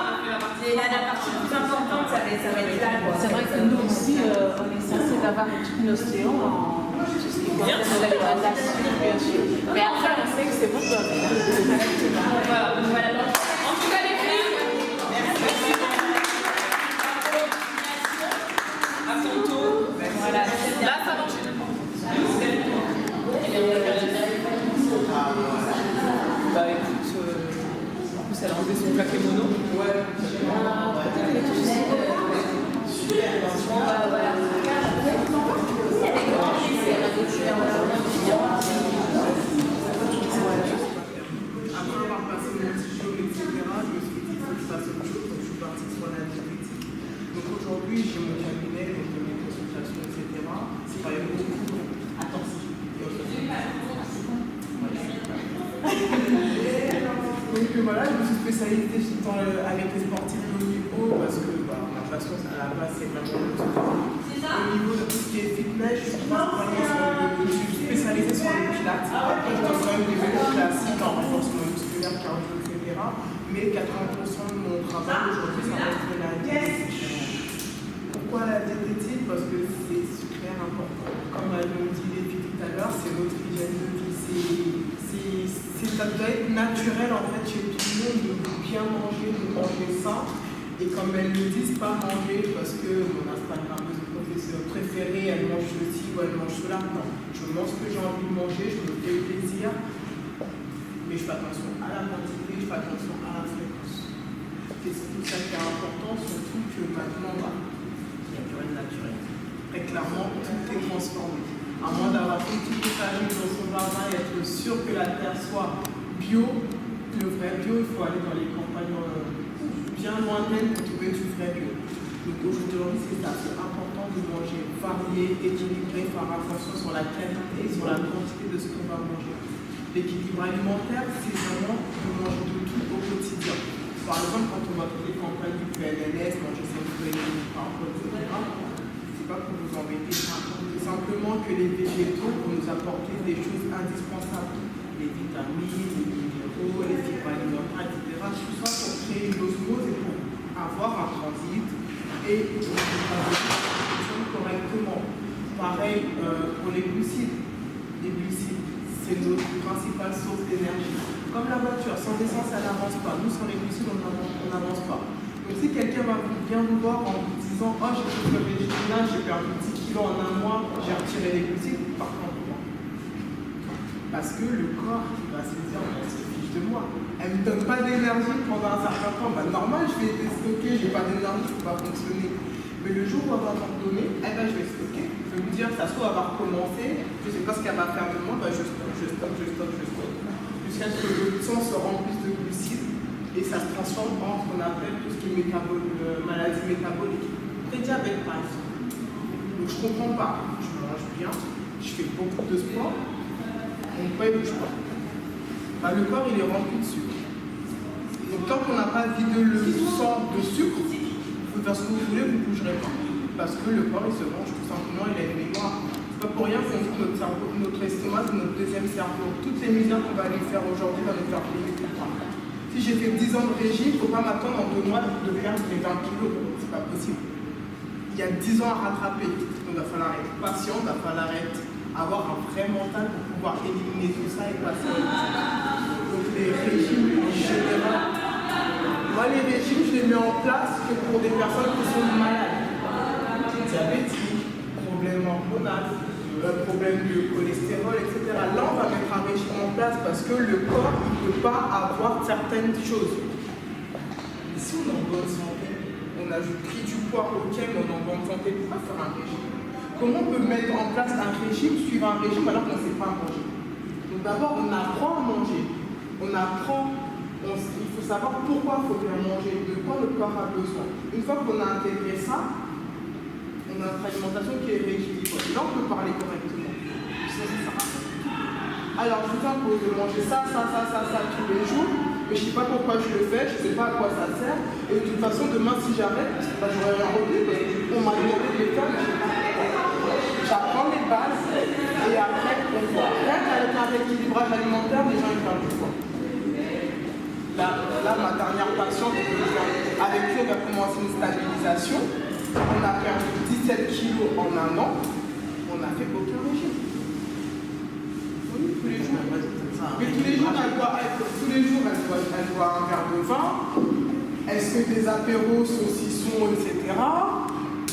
et là, la partie plus importante, ça va être là. C'est vrai que nous aussi, on est censé d'avoir une ostéo en tout ce qui concerne l'alimentation, bien sûr. Mais après, on sait que c'est beaucoup. Voilà. En tout cas, les filles, merci. À ton tour. Voilà. Là, ça va enchaîner. Bah écoute, en plus elle a enlevé son plaquet mono. Ouais. Après avoir passé mon diplôme, etc., je me suis dit qu'il faut que je fasse autre chose, donc je suis partie sur la diététique. Donc aujourd'hui, j'ai mon cabinet, donc mes consultations, etc. C'est pas beaucoup. Donc voilà, je me suis spécialisée avec les sportifs de haut niveau parce que ma passion à la base c'est vraiment le sport. Au niveau de tout ce qui est fitness, je suis spécialisée sur le pilates. Je donne quand même des vélos classiques en renforcement musculaire, cardio, etc. Mais 80% de mon travail aujourd'hui, ça va être la diététique. Pourquoi la diététique? Parce que c'est super important. Comme l'ont dit les filles tout à l'heure, c'est notre hygiène de vie. Ça doit être naturel en fait chez tout le monde de bien manger, de manger sain. Et comme elles le disent, pas manger parce que mon Instagrammeuse préférée, elle mange ceci ou elle mange cela. Non, je mange ce que j'ai envie de manger, je me fais plaisir. Mais je fais attention à la quantité, je fais attention à la fréquence. Et c'est tout ça qui est important, surtout que maintenant, il n'y a plus rien de naturel. Très clairement, tout est transformé. À moins d'avoir fait toute les familles dans son jardin et être sûr que la terre soit bio, le vrai bio, il faut aller dans les campagnes bien lointaines pour trouver du vrai bio. Donc aujourd'hui, c'est ça, c'est important de manger varié, équilibré, faire attention sur la qualité et sur la quantité de ce qu'on va manger. L'équilibre alimentaire, c'est vraiment de manger de tout au quotidien. Par exemple, quand on va faire des campagnes du PNLS, manger ses fruits et légumes, etc., c'est pas pour vous embêter, c'est simplement que les végétaux vont nous apporter des choses indispensables. Les vitamines, les minéraux, les fibres alimentaires, etc. Tout ça pour créer une osmose et pour avoir un transit et pour fonctionner correctement. Pareil pour les glucides. Les glucides, c'est notre principale source d'énergie. Comme la voiture, sans essence, elle n'avance pas. Nous, sans les glucides, on n'avance pas. Donc si quelqu'un va bien nous voir en vous disant « Oh, j'ai fait le végétal, j'ai perdu 10 kilos en un mois, j'ai retiré les glucides », par contre, parce que le corps, il va se dire « C'est fiche de moi. Elle ne me donne pas d'énergie pendant un certain temps. Bah, normal, je vais déstocker, j'ai pas d'énergie, je ne peux pas fonctionner. » Mais le jour où elle va m'ordonner, eh ben, je vais stocker. Je vais me dire, ça se trouve, elle va recommencer, je ne sais pas ce qu'elle va faire de moi, ben, je stocke. Jusqu'à ce que le sang se remplisse de glucides et ça se transforme en ce qu'on appelle tout ce qui est maladie métabolique. Pré-diabète, par exemple. Donc, je ne comprends pas. Je mange bien, je fais beaucoup de sport, mon poids ne bouge pas. Ben, le corps, il est rempli de sucre. Donc, tant qu'on n'a pas vidé le sang de sucre, vous faire ce que vous voulez, vous ne bougerez pas. Parce que le corps, il se mange tout simplement, il a une mémoire. C'est pas pour rien qu'on dit que notre cerveau, notre estomac, c'est notre deuxième cerveau. Toutes les misères qu'on va aller faire aujourd'hui va nous faire payer plus tard. Si j'ai fait 10 ans de régime, il ne faut pas m'attendre en 2 mois de perdre les 20 kilos. C'est pas possible. Il y a 10 ans à rattraper. Donc il va falloir être patient, il va falloir avoir un vrai mental pour pouvoir éliminer tout ça et passer à autre chose. Donc les régimes en général, moi les régimes, je les mets en place que pour des personnes qui sont malades. Diabétiques, problèmes hormonaux, problèmes de cholestérol, etc. Là, on va mettre un régime en place parce que le corps ne peut pas avoir certaines choses. Mais si on est en bonne santé, on a pris du poids, ok, mais on est en bonne santé, pourquoi faire un régime? Comment on peut mettre en place un régime, suivre un régime alors qu'on ne sait pas manger? Donc d'abord, on apprend à manger. On apprend, il faut savoir pourquoi il faut bien manger, de quoi le corps a besoin. Une fois qu'on a intégré ça, on a notre alimentation qui est rééquilibrée. Là, on peut parler correctement. Alors, je vous impose de manger ça tous les jours, mais je ne sais pas pourquoi je le fais, je ne sais pas à quoi ça sert. Et de toute façon, demain, si j'arrête, bah, j'aurai rien retenu parce qu'on m'a demandé de les faire, mais je ne sais pas. J'apprends les bases et après, on voit. Rien qu'avec un rééquilibrage alimentaire, les gens ils perdent du poids. Là, ma dernière patiente, avec qui on va commencer une stabilisation. On a perdu 17 kilos en un an, on n'a fait aucun régime. Oui, tous les jours. Mais tous les jours, elle boit un verre de vin, elle se fait des apéros, saucissons, etc.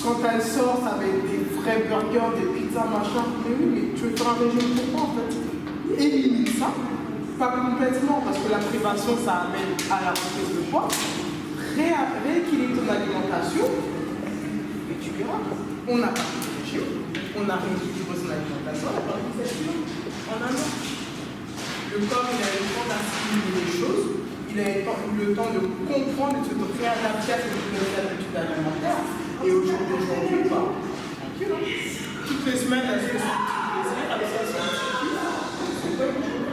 Quand elle sort, ça va être des vrais burgers, des pizzas, machin. Mais oui, mais tu veux faire un régime pourquoi en fait? Élimine ça, pas complètement, parce que la privation, ça amène à la reprise de poids. Rééquilibre ton alimentation. On n'a pas de régime, on a rééquilibré son alimentation, on a perdu 7 kilos en un an. Le corps, il a eu le temps d'assimiler les choses, il a eu le temps de comprendre et de se réadapter à ses nouvelles habitudes alimentaires. Et aujourd'hui, tranquille. Toutes les semaines, elle se fait son petit plaisir, elle se fait son petit kiff. C'est pas une chose.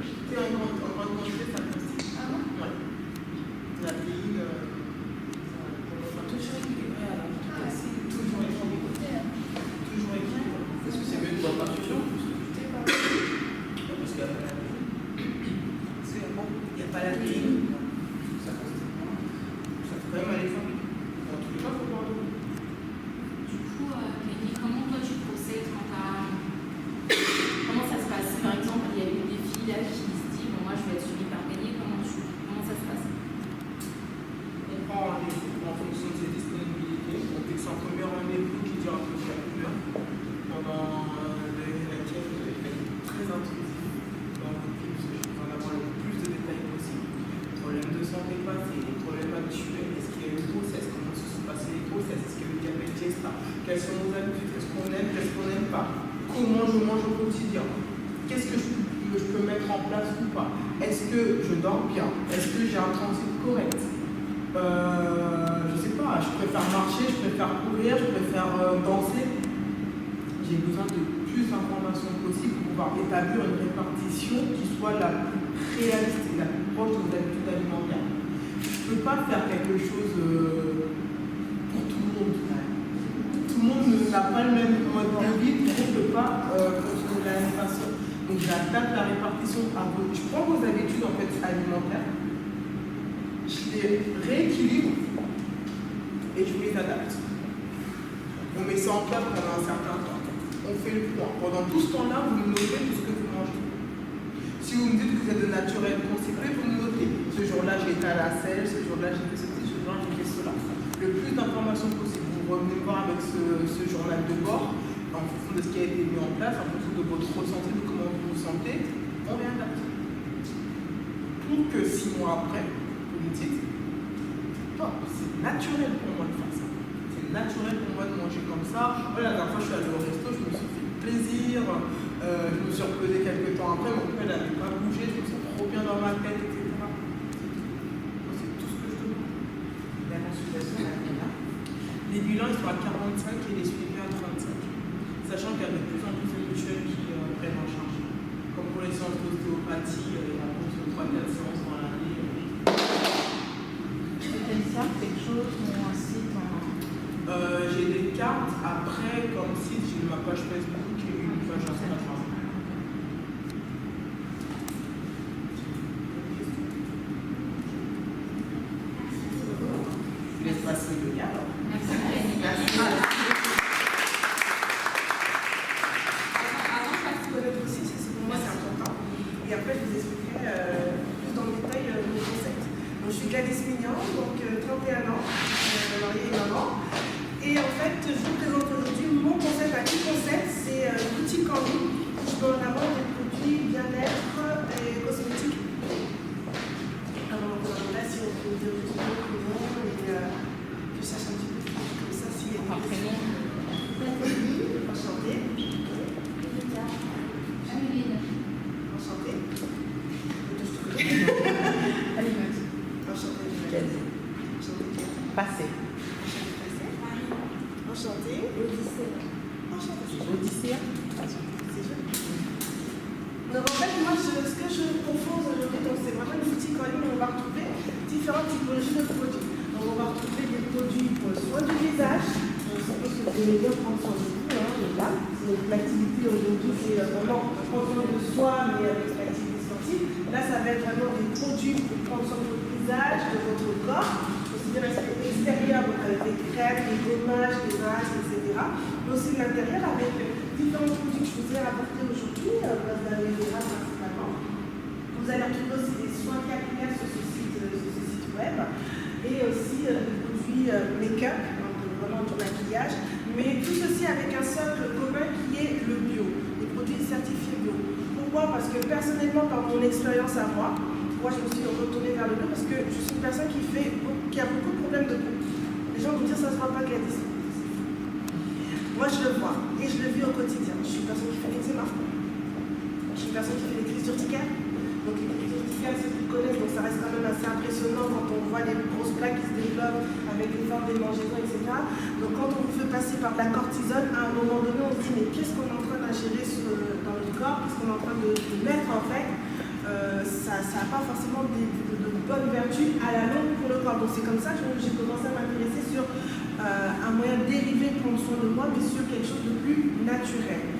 C'était un grand quantité, ça passe. Ah bon? Ouais. La ligne, toujours équilibré alors. Toujours équilibré. Est-ce que c'est mieux de boire par fusion? Parce qu'il n'y a pas la il n'y a pas la ligne. Ça fait quand même aller faire. En tous les cas, il faut boire de l'eau. Du coup, Kelly, comment toi tu procèdes quand comment ça se passe? Par exemple, il y a une des filles là qui se dit bon, moi je vais être suivie par Kelly, comment ça se passe? On prend rendez-vous en fonction de ses disponibilités. On fixe un premier rendez-vous qui dure à peu près 1 heure, pendant laquelle vous allez être très intrusif dans votre vie, parce que je vais en avoir le plus de détails possible. Problèmes de santé passés, les problèmes actuels, est-ce qu'il y a une grossesse, comment se sont passées les grossesses, est-ce qu'il y a le diabète, etc. Quelles sont nos habitudes, qu'est-ce qu'on aime, qu'est-ce qu'on n'aime pas, comment je mange au quotidien, qu'est-ce que je peux mettre en place ou pas, est-ce que je dors bien, est-ce que j'ai un transit correct. Je sais pas, je préfère marcher, je préfère courir, je préfère danser. J'ai besoin de plus d'informations possibles pour pouvoir établir une répartition qui soit la plus réaliste et la plus proche de nos habitudes alimentaires. Je ne peux pas faire quelque chose pour tout le monde. Tout le monde n'a pas le même mode de vie, tout le monde ne peut pas fonctionner de la même façon. Donc j'adapte la répartition à vous. Je prends vos habitudes en fait alimentaires. Je les rééquilibre et je vous les adapte. On met ça en place pendant un certain temps. On fait le point. Pendant tout ce temps-là, vous me notez tout ce que vous mangez. Si vous me dites que vous êtes de naturel constitué, vous me notez. Ce jour-là, j'ai été à la selle, ce jour-là, j'ai fait ceci, ce jour-là, j'ai fait cela. Le plus d'informations possible. Vous revenez voir avec ce journal de bord, en fonction de ce qui a été mis en place, en fonction de votre ressenti, de comment vous vous sentez, on réadapte. Pour que 6 mois après, vous me dites, c'est naturel pour moi de faire ça. C'est naturel pour moi de manger comme ça. Voilà, la dernière fois, je suis allée au resto, je me suis fait plaisir. Je me suis reposée quelques temps après, mon père n'avait pas bougé, je me sens trop bien dans ma tête, etc. C'est tout ce que je demande. La consultation, elle est là. Les bilans, ils sont à 45 et les suivis à 35. Sachant qu'il y a de plus en plus de mutuelles qui prennent en charge. Comme pour les séances d'ostéopathie, il y a plus de 3-4 séances dans l'année. Quelque chose ou un site J'ai des cartes. Après, comme site, j'ai ma page Facebook et une page Instagram. Je laisse passer le lien. Avant, je vais vous connaître aussi, pour moi c'est important. Et après, je vous expliquerai plus dans le détail mon concept. Donc, je suis Gladys Mignon, donc 31 ans, mariée et maman. Et en fait, je vous présente aujourd'hui mon concept. À qui concept, c'est une boutique en ligne où je mets en avant des produits bien-être et cosmétiques. Alors, là, si on peut me dire le nom et que je sache un petit peu comme ça, si elle est entraînée. Enchantée. Enchantée. Passé. Enchantée. Odyssée. Donc en fait, moi, ce que je propose aujourd'hui, c'est vraiment une boutique en ligne où on va retrouver différentes typologies de produits. Donc on va retrouver des produits pour le soin du visage. Je suppose que vous aimez bien prendre soin de vous, les dames. L'activité aujourd'hui, c'est vraiment prendre soin de soi, mais avec l'activité sportive. Là, ça va être vraiment des produits pour prendre soin de votre visage, de votre corps. Aussi bien l'aspect extérieur, donc avec des crèmes, des gommages, des masques, etc. Mais aussi de l'intérieur avec différents produits que je vous ai rapportés aujourd'hui, base d'aloe vera principalement. Vous allez retrouver aussi des soins capillaires sur ce site web et aussi des produits make-up, donc vraiment du maquillage, mais tout ceci avec un socle commun qui est le bio, les produits certifiés bio. Pourquoi? Parce que personnellement, par mon expérience à moi, je me suis retournée vers le bio parce que je suis une personne qui a beaucoup de problèmes de peau. Les gens vont dire ça ne se voit pas, Gladys. Moi, je le vois et je le vis au quotidien. Je suis une personne qui fait l'eczéma. Je suis une personne qui fait des crises urticaires. Donc, les crises urticaires, ceux qui connaissent, donc ça reste quand même assez impressionnant quand on voit les grosses plaques qui se développent avec les formes démangeaisons, etc. Donc, quand on vous fait passer par de la cortisone, à un moment donné, on se dit mais qu'est-ce qu'on est en train d'ingérer dans notre corps? Qu'est-ce qu'on est en train de mettre en fait? Ça n'a pas forcément de bonnes vertus à la longue pour le corps. Donc c'est comme ça que j'ai commencé à m'intéresser sur un moyen dérivé de prendre soin de moi, mais sur quelque chose de plus naturel.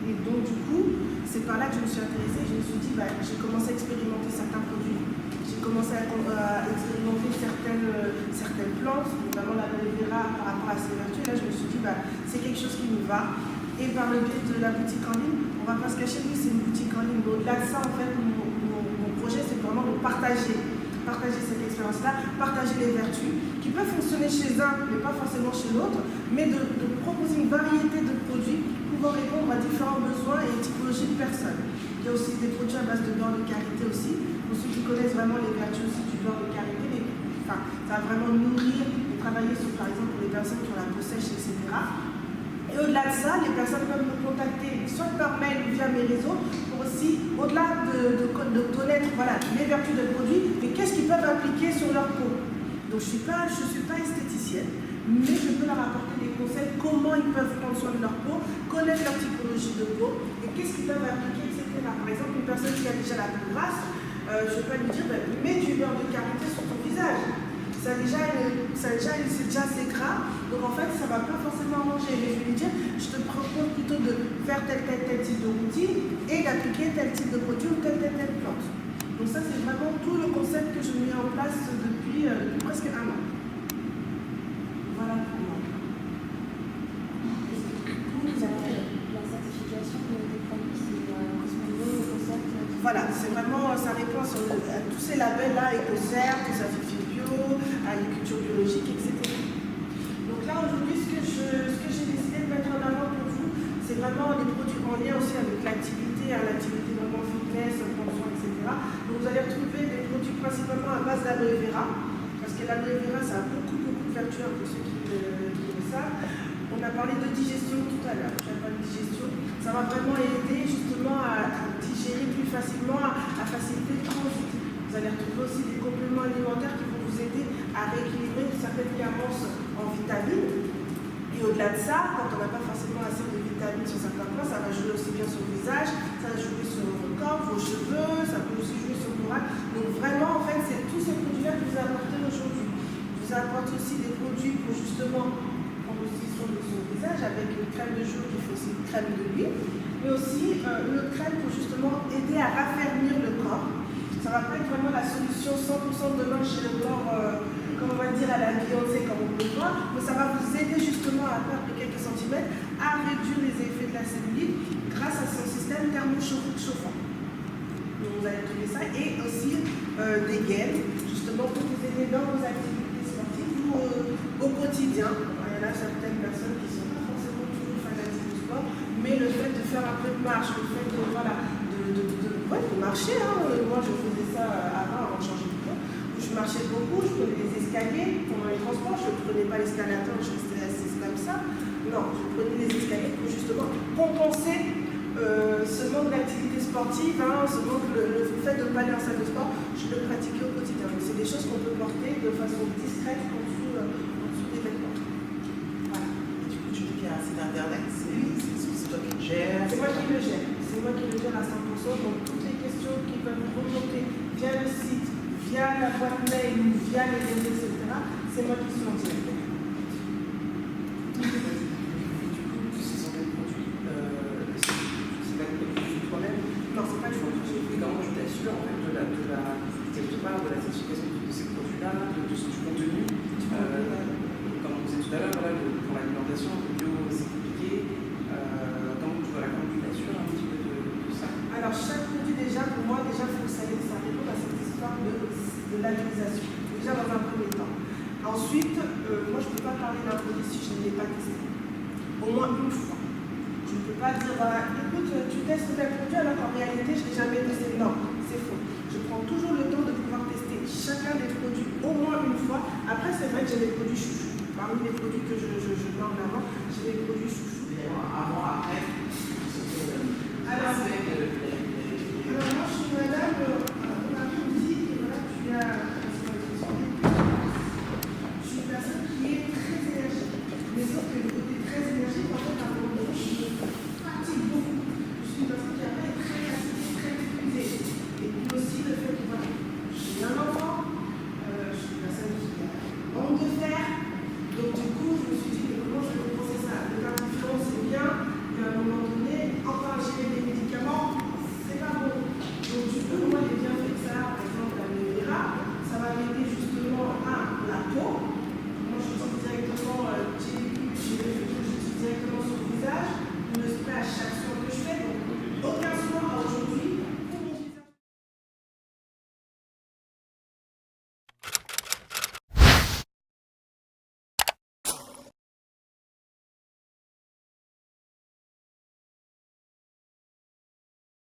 Et donc du coup, c'est par là que je me suis intéressée. Je me suis dit, j'ai commencé à expérimenter certains produits. J'ai commencé à expérimenter certaines plantes, notamment l'aloe vera par rapport à ses vertus. Là, je me suis dit, c'est quelque chose qui me va. Et par le biais de la boutique en ligne, on ne va pas se cacher, oui, c'est une boutique en ligne. Au-delà de ça, en fait, mon projet, c'est vraiment de partager cette expérience-là, partager les vertus qui peuvent fonctionner chez un, mais pas forcément chez l'autre, mais de proposer une variété de produits pouvant répondre à différents besoins et typologies de personnes. Il y a aussi des produits à base de beurre de karité aussi. Pour ceux qui connaissent vraiment les vertus aussi du beurre de karité, ça va vraiment nourrir et travailler sur, par exemple, pour les personnes qui ont la peau sèche, etc. Et au-delà de ça, les personnes peuvent me contacter soit par mail ou via mes réseaux pour aussi, au-delà de connaître les vertus des produits, mais qu'est-ce qu'ils peuvent appliquer sur leur peau. Donc je suis pas esthéticienne, mais je peux leur apporter des conseils, comment ils peuvent prendre soin de leur peau, connaître leur typologie de peau, et qu'est-ce qu'ils peuvent appliquer, etc. Par exemple, une personne qui a déjà la peau grasse, je vais pas lui dire, mets du beurre de karité sur ton visage. C'est déjà assez gras, donc en fait ça ne va pas forcément manger. Mais je vais lui dire, je te propose plutôt de faire tel type de routine et d'appliquer tel type de produit ou telle plante. Donc ça c'est vraiment tout le concept que je mets en place depuis presque un an. Voilà pour moi. Vous avez la certification des produits, c'est Cosmodo, le concept. Voilà, c'est vraiment, ça répond à tous ces labels-là, EcoCert, certifié bio, agriculture biologique, etc. Donc là, aujourd'hui, ce que j'ai décidé de mettre en avant pour vous, c'est vraiment des produits en lien aussi avec l'activité vraiment fitness, prendre soin, etc. Donc vous allez retrouver des produits principalement à base d'aloe vera, parce que l'aloe vera, ça a beaucoup de vertus pour ceux qui le savent. parlé de digestion tout à l'heure. Tu as parlé de digestion. Ça va vraiment aider justement à digérer plus facilement, à faciliter le transit. Vous allez retrouver aussi des compléments alimentaires qui vont vous aider à rééquilibrer certaines carences en vitamines. Et au-delà de ça, quand on n'a pas forcément assez de vitamines sur certains points, ça va jouer aussi bien sur le visage, ça va jouer sur votre corps, vos cheveux, ça peut aussi jouer sur le moral. Donc vraiment, en fait, c'est tous ces produits-là que vous apportez aujourd'hui. Vous apportez aussi des produits pour justement prendre aussi soin de son visage avec une crème de jour qui fait aussi une crème de nuit, mais aussi une autre crème pour justement aider à raffermir le corps. Ça va pas être vraiment la solution 100% de l'ange chez le corps, comme on va dire à la Beyoncé, comme on peut le voir, mais ça va vous aider justement à perdre quelques centimètres, à réduire les effets de la cellulite grâce à son système thermochauffant. Donc vous allez trouver ça, et aussi des gaines, justement pour vous aider dans vos activités sportives ou au quotidien. Il y en a certaines personnes qui ne sont pas forcément toujours fanatiques du sport, mais le fait de faire un peu de marche, le fait de, voilà, de marcher, hein. Moi je faisais ça avant de changer de poids. Je marchais beaucoup, je prenais des escaliers pendant les transports, je ne prenais pas l'escalator, je restais assise comme ça. Non, je prenais des escaliers pour justement compenser ce manque d'activité sportive, hein, ce manque, le fait de ne pas aller en salle de sport, je le pratiquais au quotidien. C'est des choses qu'on peut porter de façon discrète en dessous des vêtements. Voilà. Et du coup, tu dis qu'il y a un site internet, c'est toi qui le gères. C'est moi qui le gère. C'est moi qui le gère à 100%. Donc toutes les questions qui peuvent remonter via le site, via la boîte mail ou via les réseaux, etc., c'est moi qui suis en direct. Non, c'est pas le choix. Et comment tu t'assures en fait de la certification de ces produits-là, de ce contenu, comme on disait tout à l'heure, voilà, pour l'alimentation, le bio certifié, comment tu t'assures un petit peu de ça? Alors chaque produit déjà, pour moi, déjà, il faut que ça répond à cette histoire de labellisation. Déjà dans un premier temps. Ensuite, moi je ne peux pas parler d'un produit si je ne l'ai pas testé. Au moins une fois. Je ne peux pas dire, écoute, tu testes tel produit alors qu'en réalité, je ne l'ai jamais testé. Non, c'est faux. Je prends toujours le temps de pouvoir tester chacun des produits au moins une fois. Après, c'est vrai que j'ai des produits chouchous. Parmi les produits que je mets en avant, j'ai des produits chouchous. Avant, après,